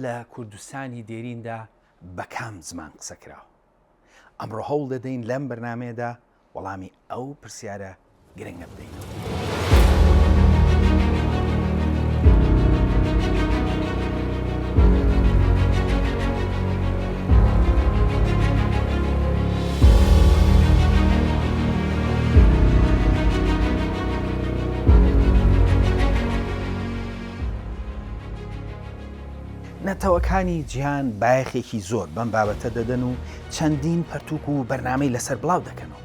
لە کوردستانی دێریندا بە کام زمان قسەکراوە؟ ئەمڕۆ هەوڵ دەدەین لەم بەرنامەیەدا وەڵامی ئەو پرسیارە گرنگە بدەینەوە. نەتەوەکانی جیهان بایەخێکی زۆر بەم بابەتە دەدەن و چەندین پەرتووک و بەرنامەی لەسەر بڵاو دەکەنەوە.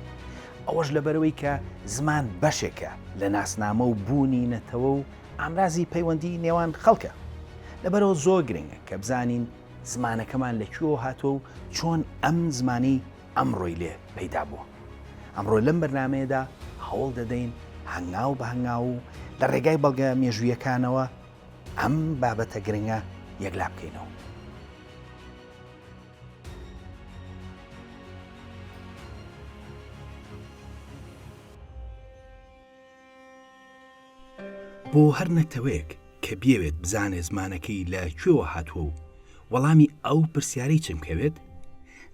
ئەوەش لەبەرەوەی کە زمان بەشێکە لە ناسنامە و بوونی نەتەوە و ئامرازی پەیوەندی نێوان خەڵکە. لەبەرەوە زۆر گرنگە کە بزانین زمانەکەمان لەکوێوە هاتووە و چۆن ئەم زمانی ئەمڕۆی لێ پەیدا بووە. ئەمڕۆ لەم بەرنامەیەدا هەوڵ دەدەین هەنگاو بە هەنگاو و لە ڕێگای بەڵگە مێژوویەکانەوە ئەم بابەتە گرنگە یەکلا بکەینەوە. بۆ هەر نەتەوەیەک کە بیەوێت بزانێ زمانەکەی لە کوێوە هاتووە و وەڵامی ئەو پرسیارەی چمکەوێت،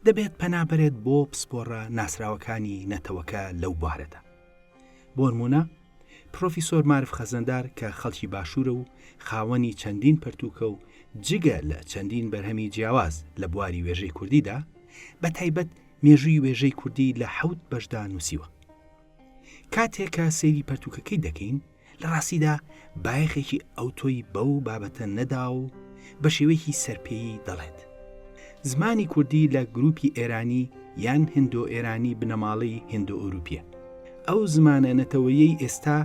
دەبێت پەنابەرێت بۆ پسپۆڕە ناسراوەکانی نەتەوەکە لەو بوارەدا. بۆ نمونە پرۆفیسۆر مارف خەزەندار کە خەڵکی باشوورە و خاوەنی چەندین پەرتووکە و جگە لە چەندین بەرهەمی جیاواز لە بواری وێژەی کوردیدا، بە تایبەت مێژووی وێژەی کوردی لە 7 بەشدا نووسیوە. کاتێک کە سەیری پەرتووکەکەی دەکەین، لە ڕاستیدا بایەخێکی ئەوتۆی بەو بابەتە نەدا و بە شێوەیەکی سەرپێیی دەڵێت. زمانی کوردی لە گروپی ئێرانی یان هندۆ ئێرانی بنەماڵی هندۆ ئەوروپیە. ئەو زمانە نەتەوەیەی ئێستا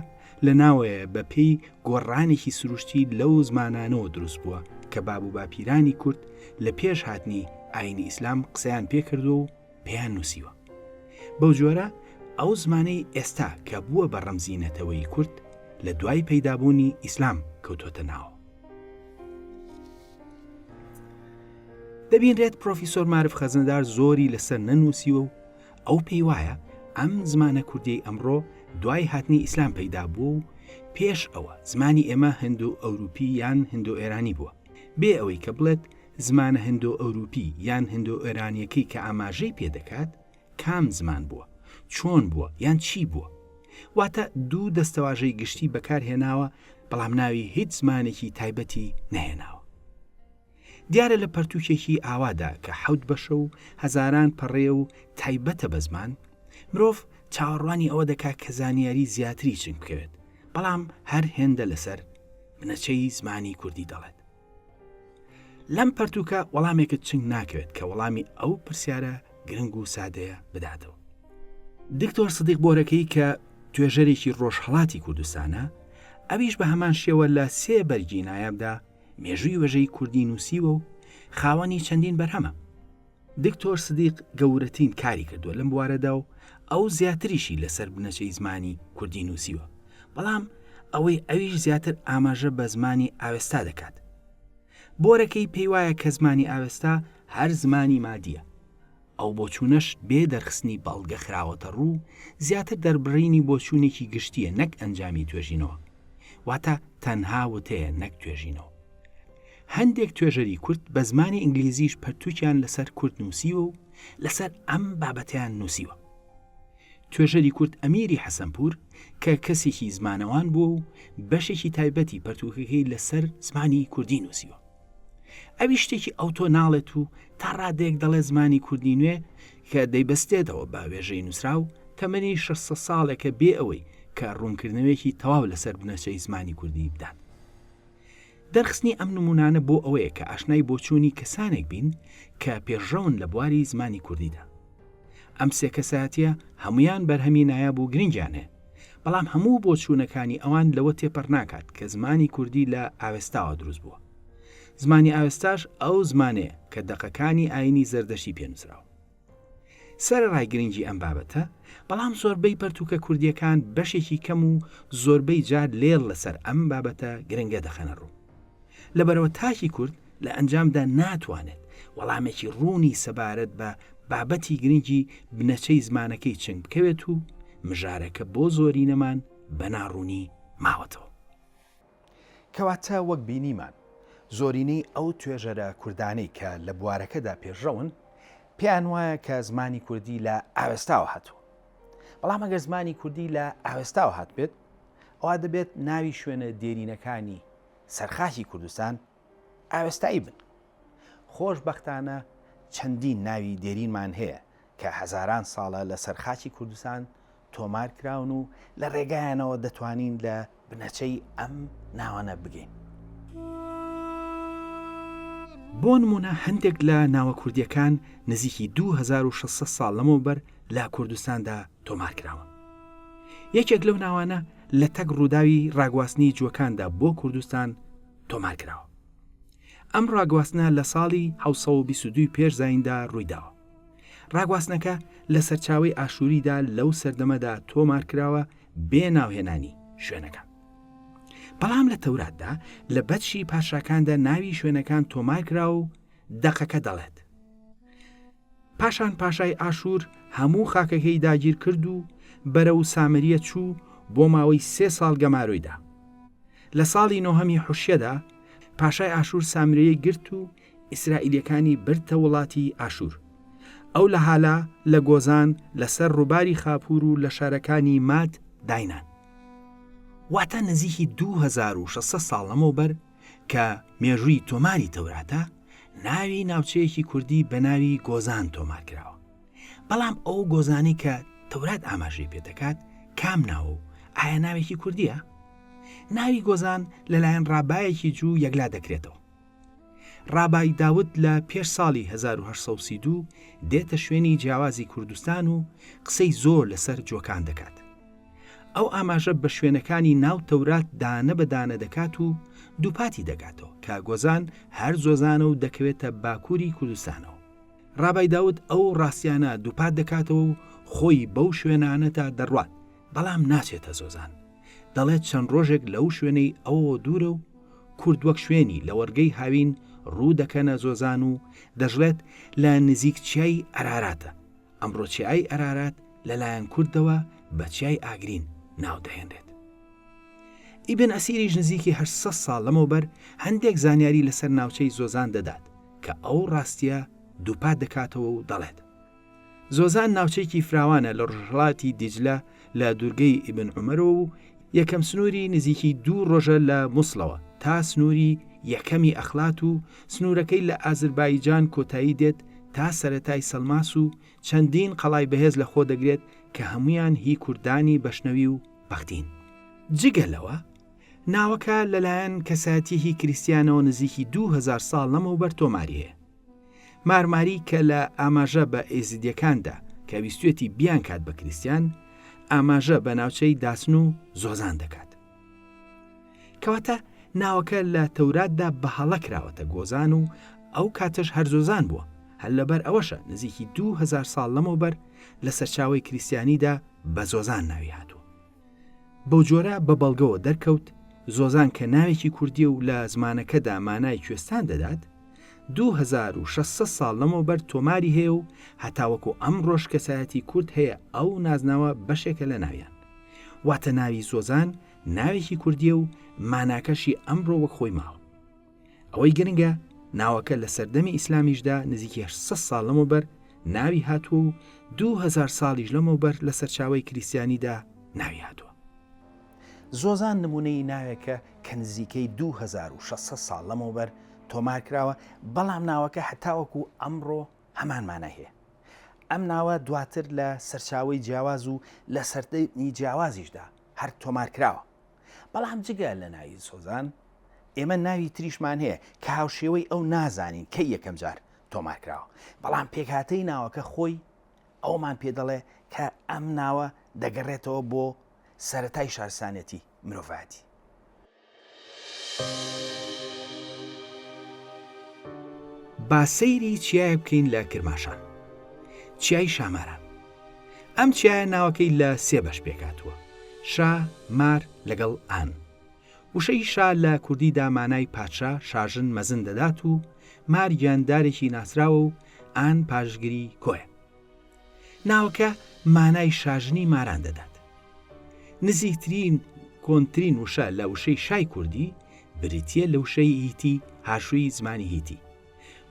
لە ناوەیە بە پێی گۆڕانێکی سروشتی لەو زمانانەوە دروست بووە کە باب و باپیرانی کورد لە پێش هاتنی ئاینی ئیسلام قسەیان پێکردو و پێیان نووسیوە. بەو جۆرە ئەو زمانەی ئێستا کە بووە بە ڕەمزی نەتەوەی کورد لە دوای پەیدابوونی ئیسلام کەوتۆتە ناوە. دەبینرێت پرۆفیسۆر مارف خەزەندار زۆری لەسەر نەنووسیوە و ئەو پێی وایە ئەم زمانە کوردی ئەمڕۆ دوای هاتنی ئیسلام پەیدا بوو و پێش ئەوە زمانی ئێمە هندۆ ئەوروپی یان هندۆ ئێرانی بووە، بێ ئەوەی کە بڵێت زمانە هندۆ ئەوروپی یان هندۆ ئێرانیەکەی کە ئاماژەی پێدەکات کام زمان بووە، چۆن بووە یان چی بووە. واتە دوو دەستەواژەی گشتی بەکارهێناوە، بەڵام ناوی هیچ زمانێکی تایبەتی نەهێناوە. دیارە لە پەرتووکێکی ئاوادا کە 7 بەشە و هەزاران پەڕێ و تایبەتە بە زمان، مرۆڤ چاوەڕوانی ئەوە دەکات کە زانیاری زیاتری چنگ بکەوێت، بەڵام هەر هێندە لەسەر بنەچەی زمانی کوردی دەڵێت. لەم پەرتووکە وەڵامێکت چنگ ناکەوێت کە وەڵامی ئەو پرسیارە گرنگ و سادەیە بداتەوە. دکتۆر سدیق بۆرەکەی کە توێژەرێکی ڕۆژهەڵاتی کوردستانە، ئەویش بە هەمان شێوە لە 3 بەرگی نایابدا مێژووی وێژەی کوردی نووسیوە و خاوەنی چەندین بەرهەمە. دکتۆر سدیق گەورەترین کاری کردووە لەم بوارەدا و ئەو زیاتریشی لەسەر بنەچەی زمانی کوردی نووسیوە، بەڵام ئەویش زیاتر ئاماژە بە زمانی ئاوێستا دەکات. بۆرەکەی پێی وایە کە زمانی ئاوێستا هەر زمانی مادیە، ئەو بۆچوونەش بێ دەرخستنی بەڵگە خراوەتە ڕوو، زیاتر دەربڕینی بۆچوونێکی گشتیە نەک ئەنجامی توێژینەوە، واتە تەنها وتەیە نەک توێژینەوە. هەندێک توێژەری کورد بە زمانی ئینگلیزیش پەرتووکیان لەسەر کورد نووسیوە و لەسەر ئەم بابەتیان نووسیوە. توێژەری کورد ئەمیری حەسەنپور کە کەسێکی زمانەوان بووە و بەشێکی تایبەتی پەرتووکەکەی لەسەر زمانی کوردی نووسیوە. ئەوی شتێکی ئەوتۆ ناڵێت و تا ڕادێک دەڵێ زمانی کوردی نوێ کە دەیبەستێتەوە بە وێژەی نووسرا و تەمەنی 600 ساڵێکە بێ ئەوەی کە ڕوونکردنەوەیەکی تەواو لەسەر بنەچەی زمانی کوردی بدات. دەرخستنی ئەم نمونانە بۆ ئەوەیە کە ئاشنای بۆچوونی کەسانێک بین کە پێشڕەون لە بواری زمانی کوردیدا. ئەم سێ کەساتیە هەمویان بەرهەمی نایاب و گرنگیانێ، بەڵام هەموو بۆچوونەکانی ئەوان لەوە تێپەڕ ناکات کە زمانی کوردی لە ئاوێستاوە دروست بووە. زمانی ئاوێستاش ئەو زمانەیە کە دەقەکانی ئاینی زەردەشتی پێنووسراوە. سەرەڕای گرنگی ئەم بابەتە، بەڵام زۆربەی پەرتووکە کوردیەکان بەشێکی کەم و زۆربەی جار لێڵ لەسەر ئەم بابەتە گرنگە دەخەنە ڕوو. لەبەرەوە تاکی کورد لە ئەنجامدا ناتوانێت وەڵامێکی ڕوونی سەبارەت بە بابەتی گرنگی بنەچەی زمانەکەی چنگ بکەوێت و مژارەکە بۆ زۆری نەمان بە ناڕوونی ماوەتەوە. کەواتە وەک بینیمان زۆرینەی ئەو توێژەرە کوردانەی کە لە بوارەکەدا پێشڕەون پێیان وایە کە زمانی کوردی لە ئاوێستاوە هاتووە. بەڵام ئەگەر زمانی کوردی لە ئاوێستاوە هات بێت، ئەوە دەبێت ناوی شوێنە دێرینەکانی سەرخاکی کوردستان ئاوێستایی بن. خۆشبەختانە چەندین ناوی دێرینمان هەیە کە هەزاران ساڵە لە سەرخاکی کوردستان تۆمار کراون و لە ڕێگایانەوە دەتوانین لە بنەچەی ئەم ناوانە بگەین. بۆ نمونە هەندێک لە ناوە کوردیەکان نزیکی 2600 ساڵ لەمەوبەر لە کوردستاندا تۆمار کراوە. یەکێک لەو ناوانە لە تەک ڕووداوی ڕاگواستنی جووەکاندا بۆ کوردستان تۆمار کراوە. ئەم ڕاگواستنە لە ساڵی 1922 پێش زایندا ڕوویداوە. ڕاگواستنەکە لە سەرچاوی ئاشووریدا لەو سەردەمەدا تۆمار کراوە بێ ناوهێنانی شوێنەکان. بەڵام لە تەوراتدا لە بەدشی پاشاکاندا ناوی شوێنەکان تۆمار کرا و دەقەکە دەڵێت. پاشان پاشای ئاشوور هەموو خاکەکەی داگیر کرد و بەرەو سامریە چوو بۆ ماوەی 3 ساڵ گەمارویدا. لە ساڵی نۆهەمی حوشیەدا پاشای ئاشوور سامریەی گرت و ئیسرائیلیەکانی بردتە وڵاتی ئاشوور. ئەو لە حالا لە گۆزان لەسەر ڕووباری خاپور و لە شارەکانی مات داینان. واتە نزیکی 2600 ساڵ لەمەوبەر کە مێژووی تۆماری تەوراتە ناوی ناوچەیەکی کوردی بە ناوی گۆزان تۆمار کراوە. بەڵام ئەو گۆزانی کە تەورات ئاماژەی پێ دەکات کام ناوە و ئایا ناوێکی کوردیە؟ ناوی گۆزان لەلایەن ڕابایەکی جوو یەکلا دەکرێتەوە. ڕابای داود لە پێش ساڵی 1832 دێتە شوێنی جیاوازی کوردستان و قسەی زۆر لەسەر جۆکان دەکات. ئەو ئاماژە بە شوێنەکانی ناو تەورات دانە بەدانە دەکات و دووپاتی دەکاتەوە کە گۆزان هەر زۆزانە و دەکەوێتە باکووری کوردستانەوە. ڕابای داود ئەو ڕاستیانە دووپات دەکاتەوە و خۆی بەو شوێنانەتا دەڕوات، بەڵام ناچێتە زۆزان. دەڵێت چەند ڕۆژێک لەو شوێنەی ئەوە دوورە و کورد وەک شوێنی لە وەرگەی هاوین ڕوو دەکەنە زۆزان و دەژڵێت لە نزیک چیای ئەراراتە. ئەمڕۆ چیای ئەرارات لەلایەن کوردەوە بە چیای ئاگرین ناو دەهێنرێت. ئیبن ئەسیریش نزیکی 800 ساڵ لەمەوبەر هەندێک زانیاری لەسەر ناوچەی زۆزان دەدات کە ئەو ڕاستیە دووپات دەکاتەوە و دەڵێت. زۆزان ناوچەیەکی فراوانە لە ڕۆژهەڵاتی دیجلە لە دوورگەی ئیبن عومەرەوە و یەکەم سنووری نزیکی 2 ڕۆژە لە مووسڵەوە تا سنووری یەکەمی ئەخلات و سنوورەکەی لە ئازربایجان کۆتایی دێت تا سەرەتای سەلماس و چەندین قەڵای بەهێز لە خۆ دەگرێت کە هەمویان هی کوردانی بەشنەوی و بەختین. جگەلەوە ناوەکە لەلایەن کەساتیهی کریسیانەوە نزیکی 2000 ساڵ لەمەوبەر تۆماری هەیە. مارماری کە لە ئاماژە بە ئێزیدیەکاندا کە ویستوێتی بیان کات بە کریسیان ئاماژە بە ناوچەی داسن و زۆزان دەکات. کەواتە ناوەکە لە تەوراتدا بەهەڵە کراوەتە گۆزان و ئەو کاتەش هەر زۆزان بووە. هەر لەبەر ئەوەشە نزیکی 2000 ساڵ لەمەوبەر لە سەرچاوی کریسیانیدا بە زۆزان ناوی هاتووە. بەو جۆرە بە بەڵگەوە دەرکەوت زۆزان کە ناوێکی کوردی و لە زمانەکەدا مانای کوێستان دەدات 2600 ساڵ لەمەوبەر تۆماری هەیە و هەتاوەکو ئەم ڕۆژ کەسایەتی کورد هەیە ئەو نازناوە بەشێکە لە ناویان. واتە ناوی زۆزان ناوێکی کوردیە و ماناکەشی ئەمڕۆ وەک خۆی ماوە. ئەوەی گرنگە ناوەکە لە سەردەمی ئیسلامیشدا نزیکی 800 ساڵ لەمەوبەر ناوی هاتووە و 2000 ساڵیش لەمەوبەر لە سەرچاوی کریسیانیدا ناوی هاتووە. زۆزان نمونەی ناوێکە کە نزیکەی 2600 ساڵ لەمەوبەر تۆمار کراوە، بەڵام ناوەکە هەتاوەکو ئەمڕۆ هەمان مانای هەیە. ئەم ناوە دواتر لە سەرچاوی جیاواز و لە سەردەمی جیاوازیشدا هەر تۆمار کراوە. بەڵام جگە لە ناوی زۆزان ئێمە ناوی تریشمان هەیە کە هاوشێوەی ئەو نازانین کە یەکەم جار تۆمار کراوە، بەڵام پێکهاتەی ناوەکە خۆی ئەومان پێ دەڵێ کە ئەم ناوە دەگەڕێتەوە بۆ سەرەتای شارستانەتی مرۆڤاتی. با سەیری چیای بکەین لە کرماشان. چیای شاماران. ئەم چیایە ناوەکەی لە 3 بەش پێکاتووە: شا، مار لەگەڵ ئان. وشەی شا لە کوردیدا مانای پادشا، شاژن، مەزن دەدات و مار گیاندارێکی ناسراوە و ئان پاشگیری کۆیە. ناوەکە مانای شاژنی ماران دەدات. نزیکترین کۆنترین وشە لە وشەی شای کوردی بریتیە لە وشەی ئیتی هاشووی زمانی هیتی.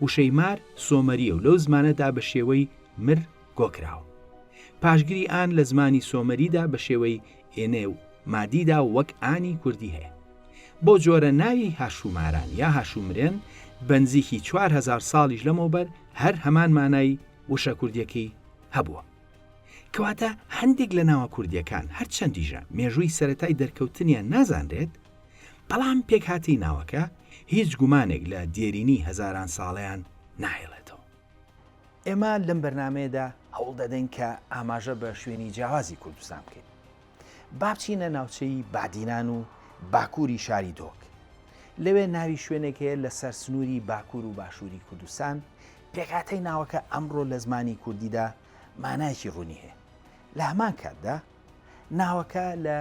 وشەی مار سۆمەریە و لەو زمانەدا بە شێوەی مر گۆکراوە. پاشگیری ئان لە زمانی سۆمەریدا بە شێوەی ئێنێ و مادیدا وەک ئانی کوردی هەیە. بۆ جۆرە ناوی هاشوماران یا هاشومرێن بەنزیکی 4000 ساڵیش لەمەوبەر هەر هەمان مانای وشە کوردیەکەی هەبووە. کەواتە هەندێک لە ناوە کوردیەکان هەرچەندیژە مێژووی سەرەتای دەرکەوتنیان نازانرێت، بەڵام پێکهاتی ناوەکە هیچ گومانێک لە دێرینی هەزاران ساڵیان ناهێڵێتەوە. ئێمە لەم بەرنامەیەدا هەوڵ دەدەین کە ئاماژە بە شوێنی جیاوازی کوردستان بکەین. با بچینە ناوچەی بادینان و باکووری شاری دۆک. لەوێ ناوی شوێنێک هەیە لە سەر سنووری باکوور و باشووری کوردستان. پێکهاتەی ناوەکە ئەمڕۆ لە زمانی کوردیدا مانایەکی ڕوونی هەیە. لە هەمان کاتدا ناوەکە لە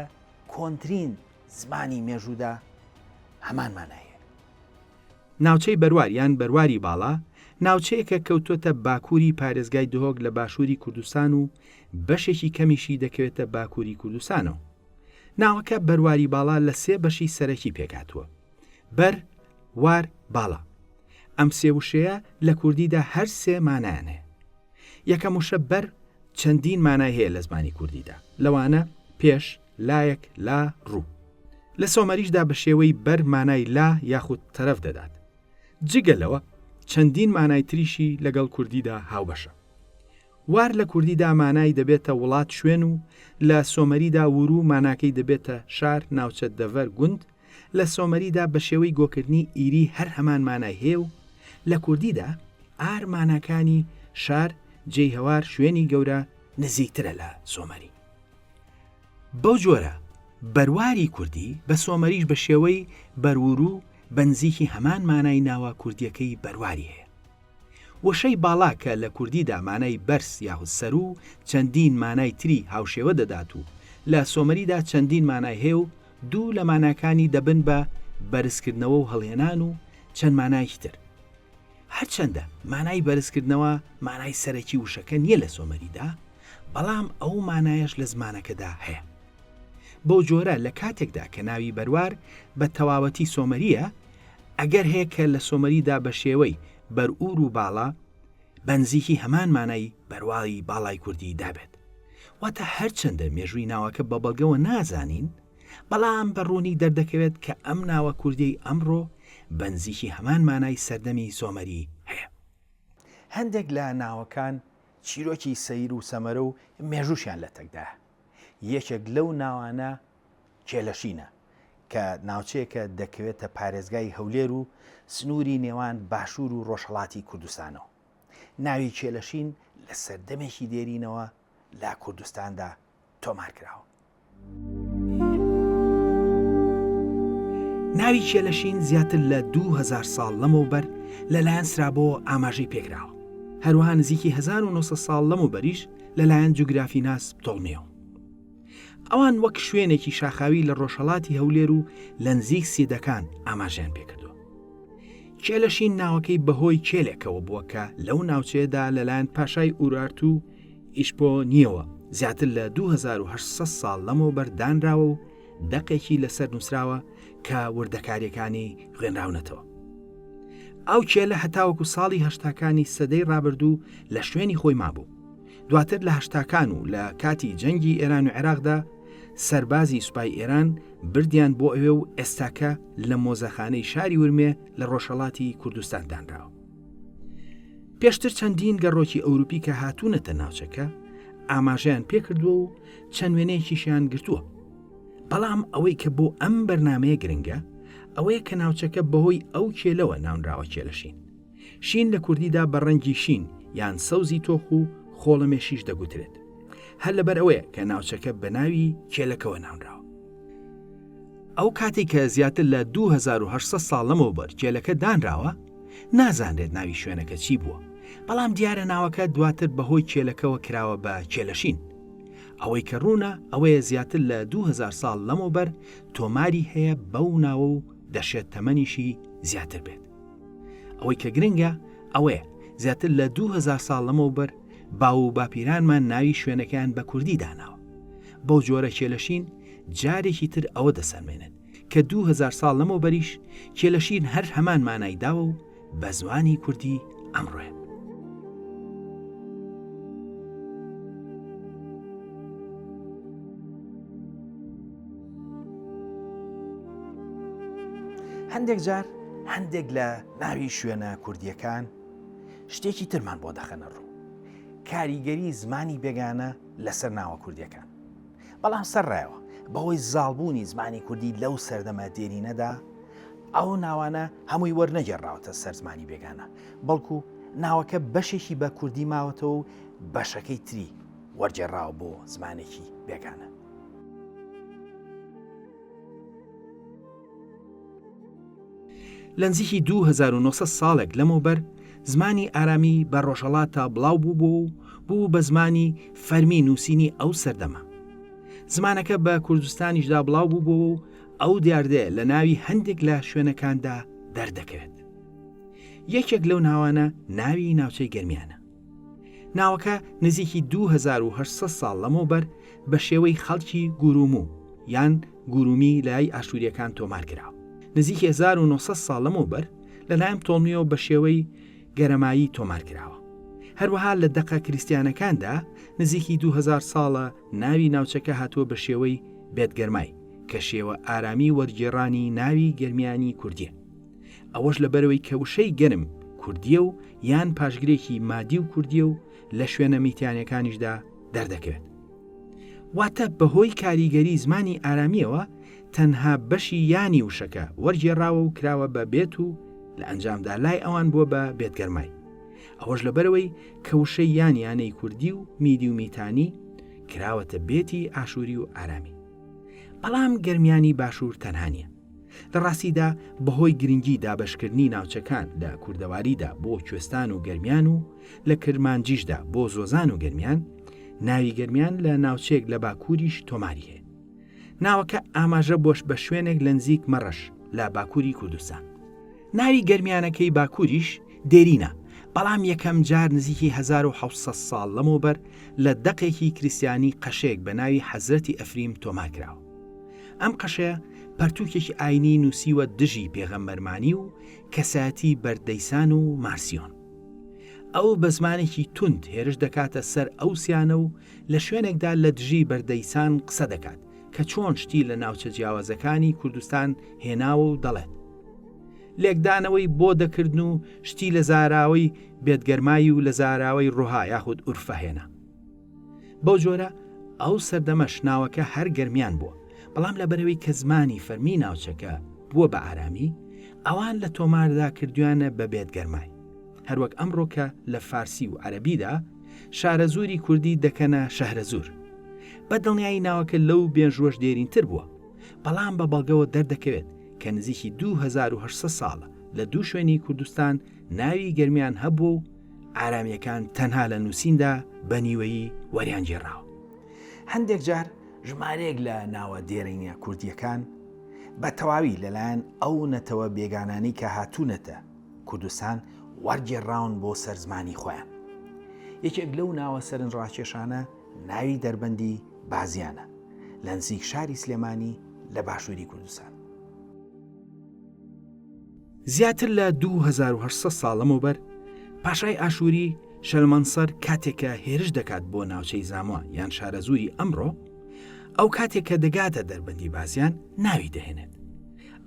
کۆنترین زمانی مێژوودا هەمان مانایە. ناوچەی بەروار یان بەرواری باڵا ناوچەیەکە کەوتۆتە باکووری پارێزگای دهۆک لە باشووری کوردستان و بەشێکی کەمیشی دەکەوێتە باکووری کوردستانەوە. ناوەکە بەرواری باڵا لە 3 بەشی سەرەکی پێکاتوە: بەر، وار، باڵا. ئەم سێ وشەیە لە کوردیدا هەر 3 مانایان هەیە. یەکەم وشە بەر چەندین مانای هەیە لە زمانی کوردیدا، لەوانە پێش، لایەک، لا، ڕوو. لە سۆمەریشدا بە شێوەی بەر مانای لا یاخود تەرەف دەدات. جگەلەوە چەندین مانای تریشی لەگەڵ کوردیدا هاوبەشە. وار لە کوردیدا مانای دەبێتە وڵات شوێن و لە سۆمەریدا ورو ماناکەی دەبێتە شار ناوچە دەڤەر گوند. لە سۆمەریدا بە شێوەی گۆکردنی ئیری هەر هەمان مانای هەیە و لە کوردیدا ئار ماناکانی شار جێی هەوار شوێنی گەورە نزیکترە لە سۆمەری. بەو جۆرە بەرواری کوردی بە سۆمەریش بە شێوەی بەرورو بەنزیکی هەمان مانای ناوە کوردیەکەی بەرواری هەیە. وشەی باڵا کە لە کوردیدا مانای بەرس یاخود سەر و چەندین مانای تری هاوشێوە دەدات و لە سۆمەریدا چەندین مانای هەیە و دوو لە ماناکانی دەبن بە بەرزکردنەوە و هەڵهێنان و چەند مانایکی تر. هەرچەندە مانای بەرزکردنەوە مانای سەرەکی وشەکە نییە لە سۆمەریدا، بەڵام ئەو مانایەش لە زمانەکەدا هەیە. بۆ جۆرە لە کاتێکدا کە ناوی بەروار بە تەواوەتی سۆمەریە، ئەگەر هەیە کە لە سۆمەریدا بە شێوەی بەرئور و باڵا بەنزیکی هەمان مانای بەرواڵی باڵای کوردی دابێت. واتە هەرچەندە مێژووی ناوەکە بە بەڵگەوە نازانین، بەڵام بەڕوونی دەردەکەوێت کە ئەم ناوە کوردی ئەمڕۆ بەنزیکی هەمان مانای سەردەمی سۆمەری هەیە. هەندێک لە ناوەکان چیرۆکی سەیر و سەمەرە و مێژووشیان لە تەکدا. یەکێک لەو ناوانە کێلەشینە کە ناوچەیەکە دەکەوێتە پارێزگای هەولێر و سنووری نێوان باشوور و ڕۆژهەڵاتی کوردستانەوە. ناوی کێلەشین لە سەردەمێکی دێرینەوە لە کوردستاندا تۆمار کراوە. ناوی کێلەشین زیاتر لە 2000 ساڵ لەمەوبەر لەلایەن سرابەوە ئاماژەی پێکراوە. هەروەها نزیکی 1900 ساڵ لەمەوبەریش لەلایەن جوگرافی ناس پتۆڵمیەوە. ئەوان وەک شوێنێکی شاخاوی لە ڕۆژهەڵاتی هەولێر و لە نزیک سیدەکان ئاماژیان پێکردووە. کێلەشین ناوەکەی بەهۆی کێلێکەوە بووە کە لەو ناوچەیەدا لەلایەن پاشای ئورارت و ئیشپۆنیەوە زیاتر لە 2800 ساڵ لەمەوبەر دانراوە و دەقێکی لەسەر نووسراوە کە وردەکاریەکانی خوێنراونەتەوە. ئەو کێلە هەتاوەکو ساڵی هەشتاکانی سەدەی ڕابردوو لە شوێنی خۆی مابوو. دواتر لە هەشتاکان و لە کاتی جەنگی ئێران و عێراقدا سەربازی سوپای ئێران بردیان بۆ ئەوێ و ئێستاکە لە مۆزەخانەی شاری ورمێ لە ڕۆژهەڵاتی کوردستان دانراوە. پێشتر چەندین گەڕۆکی ئەوروپی کە هاتوونەتە ناوچەکە ئاماژەیان پێکردووە و چەند وێنەیەکیشیان گرتووە. بەڵام ئەوەی کە بۆ ئەم بەرنامەیە گرنگە ئەوەیە کە ناوچەکە بەهۆی ئەو کێلەوە ناونراوە کێلەشین. شین لە کوردیدا بە ڕەنگی شین یان سەوزی تۆخ و خۆڵەمێشیش دەگوترێت. هەر لەبەر ئەوەیە کە ناوچەکە بە ناوی کێلەکەوە ناونراوە. ئەو کاتێک کە زیاتر لە 2800 ساڵ لەمەوبەر کێلەکە دانراوە، نازانرێت ناوی شوێنەکە چی بووە، بەڵام دیارە ناوەکە دواتر بەهۆی کێلەکەوە کراوە بە کێلەشین. ئەوەی کە ڕوونە ئەوەیە زیاتر لە 2000 ساڵ لەمەوبەر تۆماری هەیە بەو ناوە و دەشێت تەمەنیشی زیاتر بێت. ئەوەی کە گرنگە ئەوەیە زیاتر لە 2000 ساڵ لەمەوبەر باو و باپیرانمان ناوی شوێنەکەیان بە کوردی داناوە. بەو جۆرە کێلەشین جارێکی تر ئەوە دەسەرمێنن کە 2000 ساڵ لەمەوە بەریش کێلەشین هەر هەمان مانای داوە و بە زمانی کوردی ئەمڕۆیە. هەندێک جار هەندێک لە ناوی شوێنە کوردیەکان شتێکی ترمان بۆ دەخەنە ڕوو، کاریگەری زمانی بێگانە لەسەر ناوە کوردیەکان. بەڵام سەرڕایەوە بەهۆی زاڵبوونی زمانی کوردی لەو سەردەمە دێرینەدا ئەو ناوانە هەمووی وەرنەگێڕاوەتە سەر زمانی بێگانە، بەڵکو ناوەکە بەشێکی بە کوردی ماوەتەوە و بەشەکەی تری وەرجێڕاوە بۆ زمانێکی بێگانە. لە نزیکی 2900 ساڵێک لەمەوبەر زمانی ئارامی بە ڕۆژهەڵاتە بڵاو بوو بە زمانی فەرمی نووسینی ئەو سەردەمە. زمانەکە بە کوردستانیشدا بڵاو بوو و ئەو دیاردەیە لە ناوی هەندێک لە شوێنەکاندا دەردەکەوێت. یەکێک لەو ناوانە ناوی ناوچەی گەرمیانە. ناوەکە نزیکی 2800 ساڵ لەمەوبەر بە شێوەی خەڵکی گورومو یان گورومی لای ئاشوریەکان تۆمار کراوە. نزیکی 1900 ساڵ لەمەوبەر لەلایەن تۆڵمیەوە بە شێوەی گەرەمایی تۆمار کراوە. هەروەها لە دەقە کریستیانەکاندا نزیکی 2000 ساڵە ناوی ناوچەکە هاتووە بە شێوەی بێتگەرمای کە شێوە ئارامی وەرگێڕانی ناوی گەرمیانی کوردیە. ئەوەش لەبەرەوەی کە وشەی گەرم کوردیە و یان پاشگرێکی مادی و کوردیە و لە شوێنە میتیانەکانیشدا دەردەکەوێت. واتە بەهۆی کاریگەری زمانی ئارامیەوە تەنها بەشی یانی وشەکە وەرگێڕاوە و کراوە بە بێت و لە ئەنجامدا لای ئەوان بووە بە بێتگەرمای. ئەوەش لەبەرەوەی کە وشەی یانیانەی کوردی و میدی و میتانی کراوەتە بێتی ئاشووری و ئارامی. بەڵام گەرمیانی باشوور تەنها نیە. لە ڕاستیدا بەهۆی گرنگی دابەشکردنی ناوچەکان لە کوردەواریدا بۆ کوێستان و گەرمیان و لە کرمانجیشدا بۆ زۆزان و گەرمیان، ناوی گەرمیان لە ناوچێک لە باکووریش تۆماری هەیە. ناوەکە ئاماژە بۆش بە شوێنێک لە نزیک مەڕەش لە باکووری کوردستان. ناوی گەرمیانەکەی باکووریش دێرینە، بەڵام یەکەم جار نزیکی 1700 ساڵ لەمەوبەر لە دەقێکی کریسیانی قەشەیەک بە ناوی حەزرەتی ئەفریم تۆمار کراوە. ئەم قەشەیە پەرتووکێکی ئاینی نووسیوە دژی پێغەمبەرمانی و کەسایەتی بەردەیسان و مارسیۆن. ئەو بە زمانێکی تند هێرش دەکاتە سەر ئەو سیانە و لە شوێنێکدا لە دژی بەردەیسان قسە دەکات کە چۆن شتی لە ناوچە جیاوازەکانی کوردستان هێناوە و دەڵێت. لێکدانەوەی بۆ دەکردن و شتی لە زاراوەی بێتگەرمایی و لە زاراوەی ڕۆها یاخود ئورفە هێنا. بەو جۆرە ئەو سەردەمەش ناوەکە هەر گەرمیان بووە، بەڵام لە بەرەوەی کە زمانی فەرمی ناوچەکە بووە بە ئارامی، ئەوان لە تۆماردا کردویانە بە بێتگەرمای. هەروەک ئەمڕۆکە لە فارسی و عەرەبیدا شارە زووری کوردی دەکەنە شەهرە زوور. بە دڵنیایی ناوەکە لەو بێژوەش دێرینتر بووە، بەڵام بە بەڵگەوە دەردەکەوێت کە نزیکی 2800 ساڵە لە دوو شوێنی کوردستان ناوی گەرمیان هەبوو و ئارامیەکان تەنها لە نووسیندا بە نیوەیی وەریان جێڕاوە. هەندێک جار ژمارەیەک لە ناوە دێرینە کوردیەکان بە تەواوی لەلایەن ئەو نەتەوە بێگانانی کە هاتوونەتە کوردستان وەرگێڕاون بۆ سەرزمانی خۆیان. یەکێک لەو ناوە سەرنجڕاکێشانە ناوی دەربەندی بازیانە لە نزیک شاری سلێمانی لە باشووری کوردستان. زیاتر لە 2800 ساڵ لەمەوبەر پاشای ئاشووری شەلمەنسەر کاتێکە هێرش دەکات بۆ ناوچەی زاموە یان شارە زووری ئەمڕۆ، ئەو کاتێککە دەگاتە دەربەندی بازیان ناوی دەهێنێت.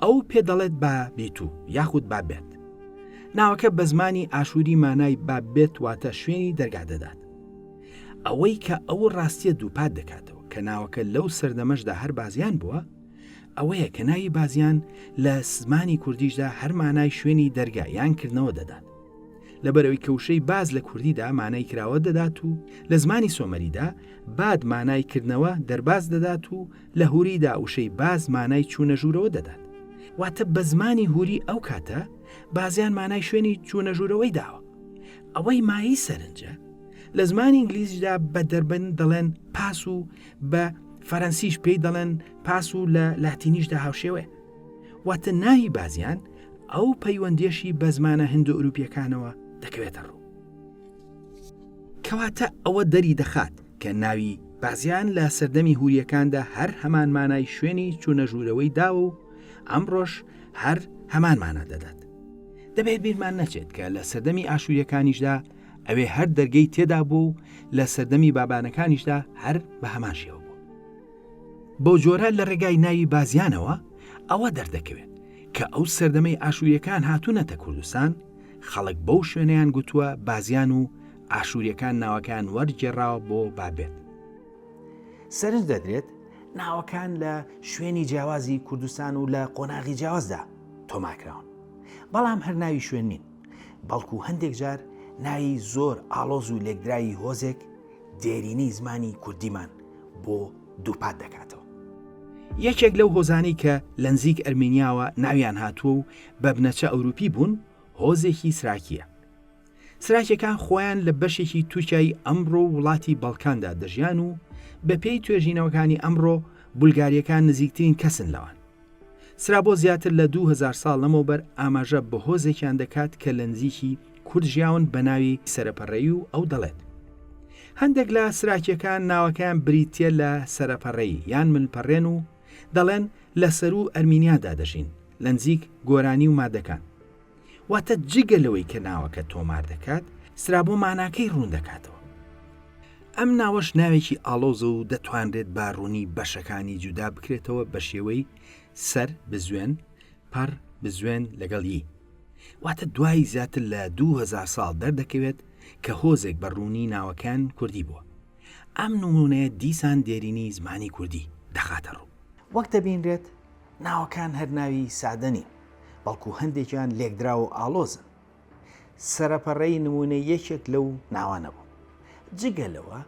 ئەو پێدەڵێت با بێتوو یاخود بابێت. ناوەکە بە زمانی ئاشووری مانای بابێت واتە شوێنی دەرگا دەدات. ئەوەی کە ئەو ڕاستیە دووپات دەکاتەوە کە ناوەکە لەو سەردەمەشدا هەر بازیان بووە، ئەوەیە کە ناوی بازیان لە زمانی کوردیشدا هەر مانای شوێنی دەرگا یان کردنەوە دەدات. لەبەرەوەی کەوشەی باز لە کوردیدا مانای کراوە دەدات و لە زمانی سۆمەریدا باد مانای کردنەوە دەرباز دەدات و لە هوریدا وشەی باز مانای چوونە ژوورەوە دەدات. واتە بە زمانی هوری ئەو کاتە بازیان مانای شوێنی چوونە ژوورەوەی داوە. ئەوەی مایی سەرنجە لە زمانی ئینگلیزیدا بە دەربەند دەڵێن پاس و بە فەرەنسیش پێی دەڵێن پاس و لە لاتینیشدا هاوشێوێ. واتە ناوی بازیان ئەو پەیوەندیەشی بە زمانە هندو ئوروپیەکانەوە دەکەوێتە ڕوو. کەواتە ئەوە دەری دەخات کە ناوی بازیان لە سەردەمی هوریەکاندا هەر هەمان مانای شوێنی چوونە ژوورەوەی داوە و ئەمڕۆژ هەر هەمانمانە دەدات. دەبێت بیرمان نەچێت کە لە سەردەمی ئاشووریەکانیشدا ئەوێ هەر دەرگەی تێدا بوو و لە سەردەمی بابانەکانیشدا هەر بە هەمان شێوە بوو. بۆ جۆرە لە ڕێگای ناوی بازیانەوە ئەوە دەردەکەوێت کە ئەو سەردەمەی ئاشووریەکان هاتوونەتە کوردستان، خەڵک بەو شوێنیان گوتووە بازیان و ئاشووریەکان ناوەکان وەرجێڕاوە بۆ بابێت. سەرنج دەدرێت ناوەکان لە شوێنی جیاوازی کوردستان و لە قۆناغی جیاوازدا تۆمارکراون. بەڵام هەر ناوی شوێن نین، بەڵکو هەندێک جار ناوی زۆر ئاڵۆز و لێکدراوی هۆزێک دێرینەی زمانی کوردیمان بۆ دووپات دەکاتەوە. یەکێک لەو هۆزانی کە لە نزیک ئەرمێنیاوە ناویان هاتووە و بە بنەچە ئەوروپی بوون، هۆزێکی سراکیە. سراکیەکان خۆیان لە بەشێکی تووشایی ئەمڕۆ وڵاتی بەڵکاندا دەژیان و بە پێی توێژینەوەکانی ئەمڕۆ بولگاریەکان نزیکترین کەسن لەوان. سرا بۆ زیاتر لە 2000 ساڵ لەمەوبەر ئاماژە بە هۆزێکیان دەکات کە لە نزیکی کورد ژیاون بە ناوی سەرەپەڕەیی و ئەو دەڵێت. هەندێک لە سراکیەکان ناوەکان بریتیە لە سەرەپەڕەیی یان ملپەڕێن و دەڵێن لە سەر و ئەرمینیادا دەژین لە نزیک گۆرانی و مادەکان. واتە جگەلەوەی کە ناوەکە تۆمار دەکات، سرا بۆ ماناکەی ڕوون دەکاتەوە. ئەم ناوەش ناوێکی ئاڵۆز و دەتوانرێت باڕوونی بەشەکانی جودا بکرێتەوە بە شێوەی سەر بزوێن، پەڕ بزوێن لەگەڵی. واتە دوای زیاتر لە 2000 ساڵ دەردەکەوێت کە هۆزێک بەڕوونی ناوەکان کوردی بووە. ئەم نمونەیە دیسان دێرینی زمانی کوردی دەخاتە ڕوو. وەک دەبینرێت ناوەکان هەر ناوی سادەنی، بەڵکو هەندێکیان لێکدرا و ئاڵۆزن. سەرەپەڕەی نمونە یەکێک لەو ناوانە بوو. جگەلەوە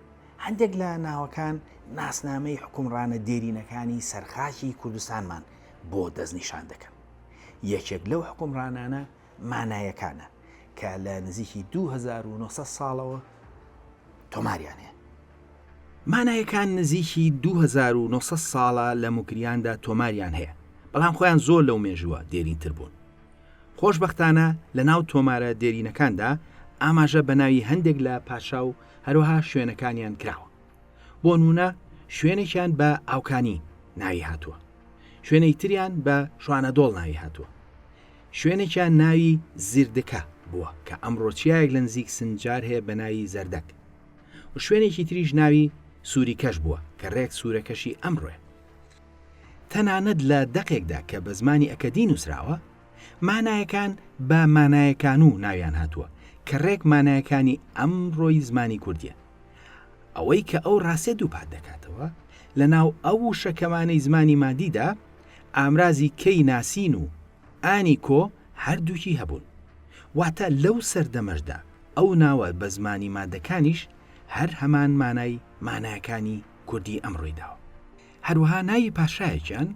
هەندێک لە ناوەکان ناسنامەی حکومڕانە دێرینەکانی سەرخاکی کوردستانمان بۆ دەستنیشان دەکەن. یەکێک لەو حکومڕانانە مانایەکانە کە لە نزیکی 2900 ساڵەوە تۆماریانەیە. مانایەکان نزیکی 2900 ساڵە لە موکریاندا تۆماریان هەیە، بەڵام خۆیان زۆر لەو مێژووە دێرینتر بوون. خۆشبەختانە لە ناو تۆمارە دێرینەکاندا ئاماژە بە ناوی هەندێک لە پاشا و هەروەها شوێنەکانیان کراوە. بۆ نمونە شوێنێکیان بە ئاوکانی ناوی هاتووە، شوێنەی تریان بە شوانەدۆڵ ناوی هاتووە، شوێنێکیان ناوی زیردەکە بووە کە ئەمڕۆ چیایەک لە نزیک سنجار هەیە بە ناوی زەردەک، و شوێنێکی تریش ناوی سووری کەش بووە کە ڕێک سوورەکەشی ئەمڕۆیە. تەنانەت لە دەقێکدا کە بە زمانی ئەکەدی نووسراوە، مانایەکان بە مانایەکان و ناویان هاتووە کە ڕێک مانایەکانی ئەمڕۆی زمانی کوردیە. ئەوەی کە ئەو ڕاستێ دووپات دەکاتەوە، لە ناو ئەو شەکەمانەی زمانی مادیدا ئامرازی کەی ناسین و ئانی کۆ هەردووکی هەبوون. واتە لەو سەردەمەشدا ئەو ناوە بە زمانی مادەکانیش هەر هەمان مانای مانایەکانی کوردی ئەمڕۆی داوە. هەروەها ناوی پاشایەکیان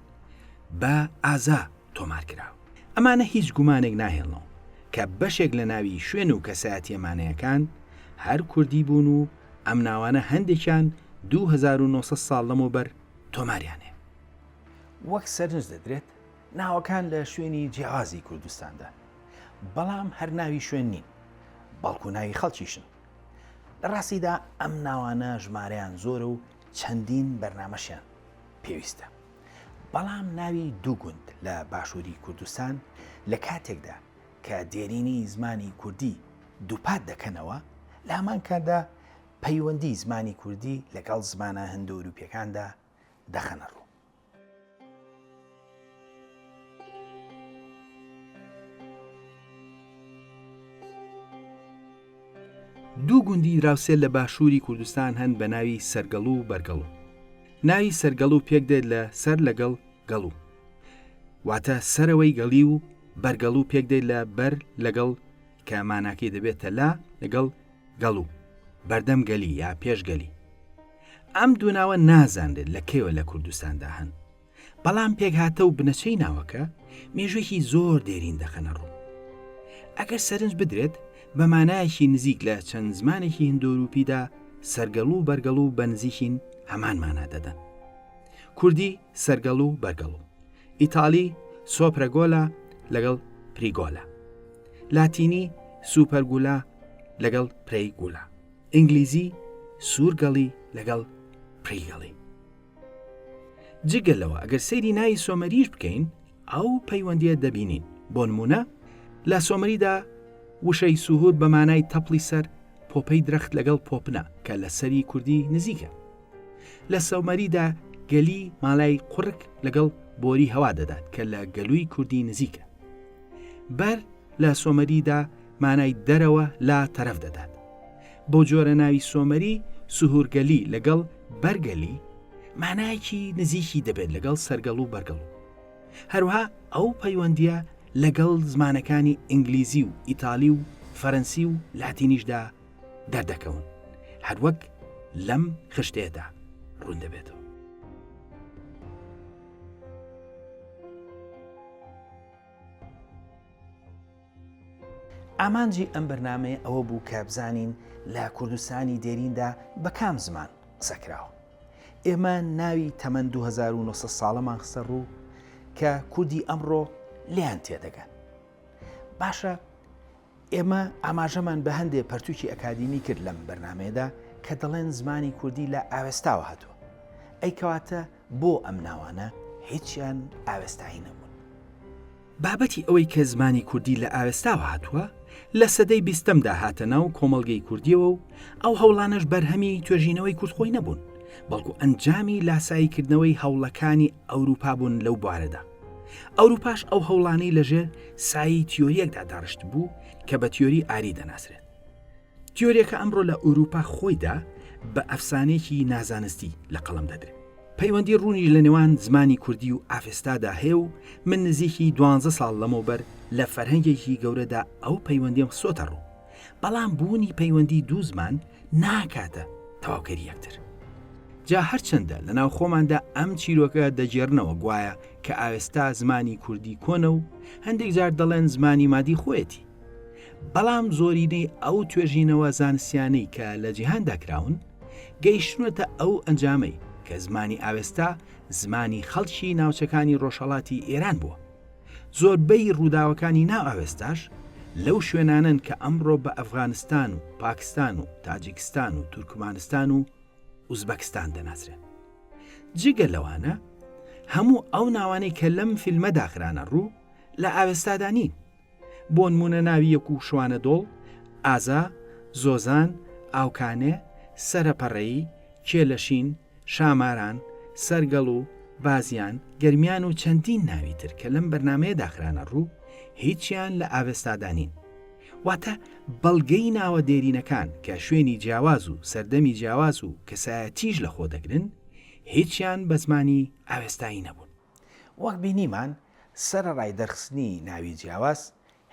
بە ئازا تۆمار کراوە. ئەمانە هیچ گومانێک ناهێڵنەوە کە بەشێک لە ناوی شوێن و کەسایەتی مانایەکان هەر کوردی بوون و ئەم ناوانە هەندێکیان 2900 ساڵ لەمەوبەر تۆماریانێ. وەک سەرنج دەدرێت ناوەکان لە شوێنی جیاوازی کوردستاندا، بەڵام هەر ناوی شوێن نین، بەڵکو ناوی خەڵکیشن. لە ڕاستیدا ئەم ناوانە ژمارەیان زۆرە و چەندین بەرنامەشیان پێویستە. بەڵام ناوی دوو گوند لە باشووری کوردستان لە کاتێکدا کە دێرینی زمانی کوردی دووپات دەکەنەوە، لە هەمان کاتدا پەیوەندی زمانی کوردی لەگەڵ زمانە هەندۆروپیەکاندا دەخەنە ڕوو. دوو گوندی دراوسێت لە باشووری کوردستان هەن بە ناوی سەرگەڵ و بەرگەڵوو. ناوی سەرگەڵ و پێک دێت لە سەر لەگەڵ گەڵوو، واتە سەرەوەی گەڵی، و بەرگەڵ و پێک دێت لە بەر لەگەڵ کە ماناکەی دەبێتە لا لەگەڵ گەڵوو، بەردەم گەلی یا پێش گەلی. ئەم دوو ناوە نازانرێت لە کێوە لە کوردستاندا هەن، بەڵام پێک هاتە و بنەچەی ناوەکە مێژوێکی زۆر دێرین دەخەنە ڕوو. ئەگەر سەرنج بدرێت بە مانایەکی نزیک لە چەند زمانێکی هندۆروپیدا سەرگەڵ و بەرگەڵ و بە نزیکین هەمان مانا دەدەن. کوردی سەرگەڵ و بەرگەڵ، ئیتالی سۆپرەگۆلا لەگەڵ پریگۆلا، لاتینی سوپەرگولا لەگەڵ پرەیگولا، ئینگلیزی سوورگەڵی لەگەڵ پریگەڵی. جگەلەوە ئەگەر سەیری ناوی سۆمەریش بکەین، ئەو پەیوەندیە دەبینین. بۆ نمونە لە سۆمەریدا وشەی سوهور بە مانای تەپڵی سەر پۆپەی درەخت لەگەڵ پۆپنە کە لە سەری کوردی نزیکە. لە سەومەریدا گەلی مالای قورک لەگەڵ بۆری هەوا دەدات کە لە گەلووی کوردی نزیکە. بەر لە سۆمەریدا مانای دەرەوە لا تەرەف دەدات. بۆ جۆرە ناوی سۆمەری سوهورگەلی لەگەڵ بەرگەلی مانایەکی نزیکی دەبێت لەگەڵ سەرگەڵ و بەرگەڵ. هەروەها ئەو پەیوەندیە لەگەڵ زمانەکانی ئینگلیزی و ئیتالی و فەرەنسی و لاتینیشدا دەردەکەون، هەروەک لەم خشتێدا ڕوون دەبێتەوە. ئامانجی ئەم بەرنامەیە ئەوە بوو کە بزانین لە کوردستانی دێریندا بە کام زمان قسەکراوە. ئێمە ناوی تەمەن 2900 ساڵەمان خستە ڕوو کە کوردی ئەمڕۆ لیان تێدەگەن. باشە ئێمە ئاماژەمان بە هەندێک پەرتووکی ئەکادیمی کرد لەم بەرنامەیەدا کە دەڵێن زمانی کوردی لە ئاوێستاوە هاتووە. ئەی کەواتە بۆ ئەم ناوانە هیچیان ئاوێستایی نەبوون. بابەتی ئەوەی کە زمانی کوردی لە ئاوێستاوە هاتووە لە سەدەی 20دا هاتە ناو کۆمەڵگەی کوردیەوە و ئەو هەوڵانش بەرهەمی توێژینەوەی کورتخۆی نەبوون، بەڵکو ئەنجامی لاساییکردنەوەی هەوڵەکانی ئەوروپا بوون. لەو بوارەدا ئەوروپاش ئەو هەوڵانەی لەژێر سایی تیۆریەکدا داڕشت بوو کە بە تیۆری ئاری دەناسرێت. تیۆریەکە ئەمڕۆ لە ئەوروپا خۆیدا بە ئەفسانەیەکی نازانستی لە قەڵەم دەدرێت. پەیوەندی ڕوونی لە نێوان زمانی کوردی و ئافێستادا هەیە و من نزیکی 12 ساڵ لەمەوبەر لە فەرهەنگێکی گەورەدا ئەو پەیوەندیم خسۆتە ڕوو. بەڵام بوونی پەیوەندی دوو زمان ناکاتە تەواوکەری یەکتر. جا هەرچەندە لە ناو خۆماندا ئەم چیرۆکە دەجێڕنەوە گوایە کە ئاوێستا زمانی کوردی کۆنە و هەندێک جار دەڵێن زمانی مادی خۆیەتی. بەڵام زۆرینەی ئەو توێژینەوە زانستیانەی کە لە جیهاندا کراون گەیشتونەتە ئەو ئەنجامەی کە زمانی ئاوێستا زمانی خەڵکی ناوچەکانی ڕۆژهەڵاتی ئێران بووە. زۆربەی ڕووداوەکانی ناو ئاوێستاش لەو شوێنانن کە ئەمڕۆ بە ئەفغانستان و پاکستان و تاجیکستان و تورکمانستان و ئوزبەکستان دەناسرێن. جگە لەوانە هەموو ئەو ناوانەی کە لەم فیلمە داخرانە ڕوو لە ئاوێستادا نین. بۆ نمونە ناوی یەک و شوانە دۆڵ، ئازا، زۆزان، ئاوکانێ، سەرەپەڕەیی، کێلەشین، شاماران، سەرگەڵ و بازیان، گەرمیان و چەندین ناوی تر کە لەم بەرنامەیە داخرانە ڕوو هیچیان لە ئاوێستادا نین. واتە بەڵگەی ناوە دێرینەکان کە شوێنی جیاواز و سەردەمی جیاواز و کەسایەتیش لە خۆ دەگرن هیچیان بە زمانی ئاوێستایی نەبوون. وەک بینیمان سەرەڕای دەرخستنی ناوی جیاواز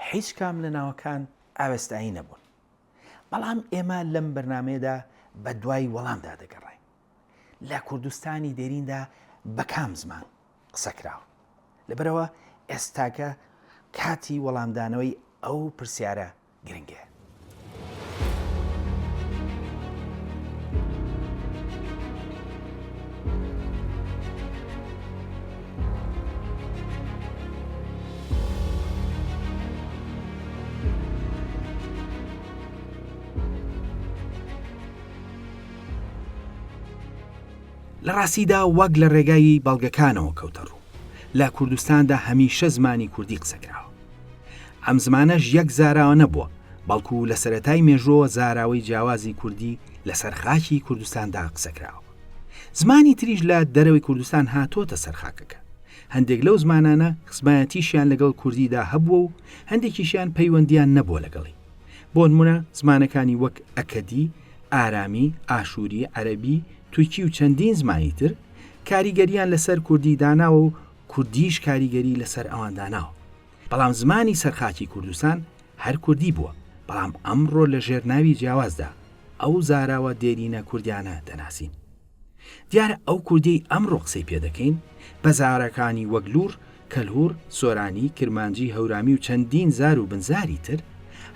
هیچ کام لە ناوەکان ئاوێستایی نەبوون. بەڵام ئێمە لەم بەرنامەیەدا بە دوای وەڵامدا دەگەڕین. لە کوردستانی دێریندا بە کام زمان قسەکراوە. لەبەرەوە ئێستاکە کاتی وەڵامدانەوەی ئەو پرسیارە گرنگە. لە ڕاستیدا وەک لە ڕێگایی بەڵگەکانەوە کەوتە ڕوو. لە کوردستاندا هەمیشە زمانی کوردی قسەکراوە. ئەم زمانەش یەک زاراوە نەبووە، بەڵکو لە سەرەتای مێژووە زاراوەی جیاوازی کوردی لەسەر خاکی کوردستاندا قسەکراوە. زمانی تریش لە دەرەوەی کوردستان هاتۆتە سەر خاکەکە. هەندێک لەو زمانانە خزمایەتیشیان لەگەڵ کوردیدا هەبووە و هەندێکیشیان پەیوەندیان نەبووە لەگەڵی. بۆ نمونە زمانەکانی وەک ئەکەدی، ئارامی، ئاشووری، عەرەبی، تووکی و چەندین زمانی تر کاریگەریان لەسەر کوردی داناوە و کوردیش کاریگەری لەسەر ئەوان داناوە. بەڵام زمانی سەرخاکی کوردستان هەر کوردی بووە، بەڵام ئەمڕۆ لە ژێرناوی جیاوازدا ئەو زاراوە دێرینە کوردیانە دەناسین. دیارە ئەو کوردی ئەمڕۆ قسەی پێ دەکەین بە زارەکانی وەک لوور، کەلهوور، سۆرانی، کرمانجی، هەورامی و چەندین زار و بنزاری تر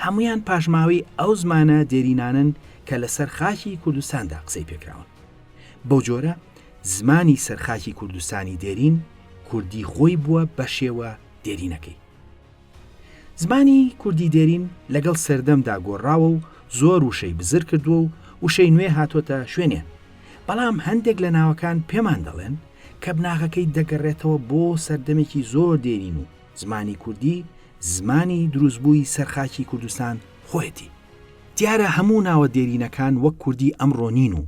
هەمویان پاشماوەی ئەو زمانە دێرینانن کە لەسەر خاکی کوردستاندا قسەی پێکراون. بەو جۆرە زمانی سەرخاکی کوردستانی دێرین کوردی خۆی بووە بە شێوە دێرینەکەی. زمانی کوردی دێرین لەگەڵ سەردەمدا گۆڕاوە و زۆر وشەی بزر کردووە و وشەی نوێ هاتۆتە شوێنێن. بەڵام هەندێک لە ناوەکان پێمان دەڵێن کە بناغەکەی دەگەڕێتەوە بۆ سەردەمێکی زۆر دێرین و زمانی کوردی زمانی دروستبووی سەرخاکی کوردستان خۆیەتی. دیارە هەموو ناوە دێرینەکان وەک کوردی ئەمڕۆ نین و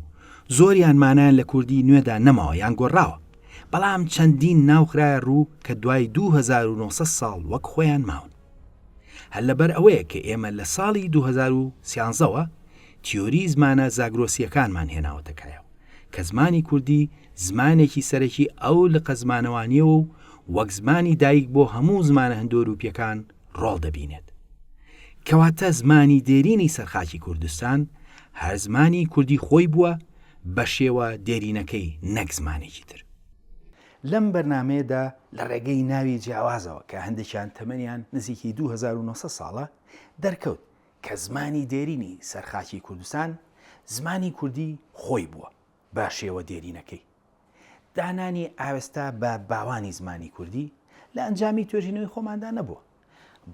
زۆریان مانایان لە کوردی نوێدا نەماوە یان گۆڕاوە، بەڵام چەندین ناوخرایە ڕوو کە دوای 2900 ساڵ وەک خۆیان ماون. هەر لەبەر ئەوەیە کە ئێمە لە ساڵی 2013ەوە تیۆری زمانە زاگرۆسیەکانمان هێناوەتەکایەوە کە زمانی کوردی زمانێکی سەرەکی ئەو لقە زمانەوانیەوە و وەک زمانی دایک بۆ هەموو زمانە هەندۆروپیەکان ڕۆڵ دەبینێت. کەواتە زمانی دێرینی سەرخاکی کوردستان هەر زمانی کوردی خۆی بووە بە شێوە دێرینەکەی نەک زمانێکی تر. لەم بەرنامەیەدا لە ڕێگەی ناوی جیاوازەوە کە هەندێکیان تەمەنیان نزیکی 2900 ساڵە دەرکەوت کە زمانی دێرینی سەرخاکی کوردستان زمانی کوردی خۆی بووە بە شێوە دێرینەکەی. دانانی ئاوێستا بە باوانی زمانی کوردی لە ئەنجامی توێژینەوەی خۆماندا نەبووە،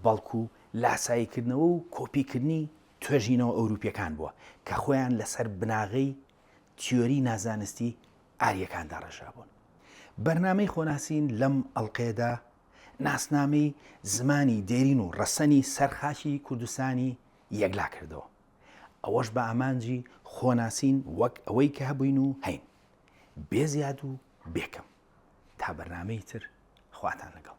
بەڵکو لاساییکردنەوە و کۆپیکردنی توێژینەوە ئەوروپیەکان بووە کە خۆیان لەسەر بناغەی تیۆری نازانستی ئاریەکاندا ڕێژابوون. بەرنامەی خۆناسین لەم ئەڵقەیەدا ناسنامەی زمانی دێرین و ڕەسەنی سەرخاکی کوردستانی یەکلا کردەوە. ئەوەش بە ئامانجی خۆناسین وەک ئەوەی کە هەبووین و هەین. بێزیاد و بێکەم تا بەرنامەی تر خواتان لەگەڵ.